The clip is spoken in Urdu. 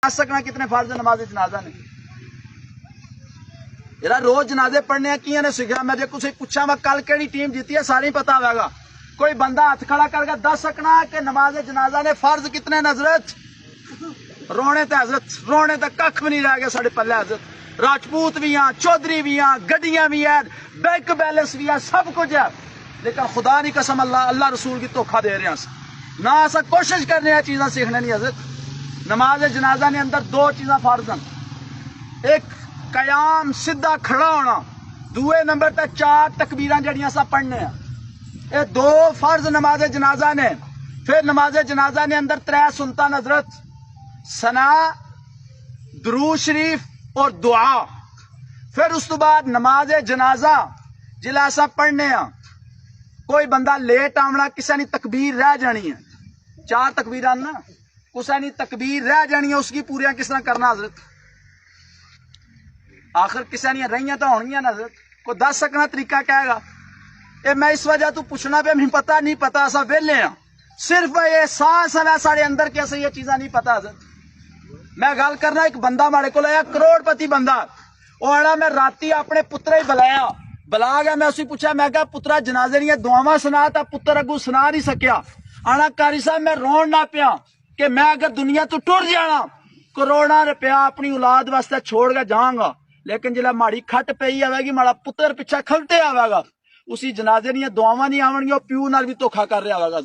سکنا کتنے فرض نماز جنازہ نے یار روز جنازے پڑھنے کی نے سکھا میں کسی پوچھا میں کل کہڑی ٹیم جیتی ہے ساری پتا ہوئے گا کوئی بندہ ہاتھ کھڑا کر کے دس سکنا کہ نماز جنازہ نے فرض کتنے نے حضرت رونے تے حضرت رونے تے کھ بھی نہیں رہ گیا ساڑے پلے حضرت راجپوت بھی ہیں چودھری بھی ہیں گڈیاں بھی ہیں بینک بیلنس بھی ہیں سب کچھ ہے لیکن خدا نہیں قسم اللہ رسول کی دھوکھا دے رہے ہیں نہ ایسا کوشش کرنے ہیں چیزاں سیکھنے نہیں حضرت نماز جنازہ نے اندر دو چیزاں فرض ہیں ایک قیام سیدھا کھڑا ہونا دوے نمبر تے چار تکبیراں جڑیاں سا پڑھنے ہیں یہ دو فرض نماز جنازہ نے پھر نماز جنازہ نے اندر ترے سنتاں حضرت ثنا درود شریف اور دعا پھر اس تو بعد نماز جنازہ جلا سا پڑھنے ہیں کوئی بندہ لیٹ آمنا کسی نے تکبیر رہ جانی ہے چار تکبیراں نا کسی نے تکبیر رہ جانی ہے اس کی پوریاں کس طرح کرنا حضرت آخر کسی نے رہیاں تو ہونیاں نا حضرت کوئی دس سکنا طریقہ کہے گا اے میں اس وجہ تو پوچھنا پہ ہمیں پتہ نہیں پتا ایسا ویلے ہیں صرف یہ سانس ہے سارے اندر کیسے یہ چیزاں نہیں پتا حضرت میں گل کرنا ایک بندہ مارے کو آیا کروڑ پتی بندہ وہ آنا میں راتی اپنے پتر ہی بلا گیا میں اسی پوچھا میں کہا پترا جنازے نہیں دعاواں سنا تا پتر اگو سنا نہیں سکیا آنا کاری صاحب میں رون نہ پیا کہ میں اگر دنیا تو ٹر جانا کروڑا روپیہ اپنی اولاد واسطے چھوڑ کے جاؤں گا لیکن جلا ماڑی کھٹ پئی آئے گی ماڑا پتر پیچھا کھلتے آئے گا اسی جنازے نہیں دعاواں نہیں آون گی پیو نال بھی دھوکھا کر رہا ہوگا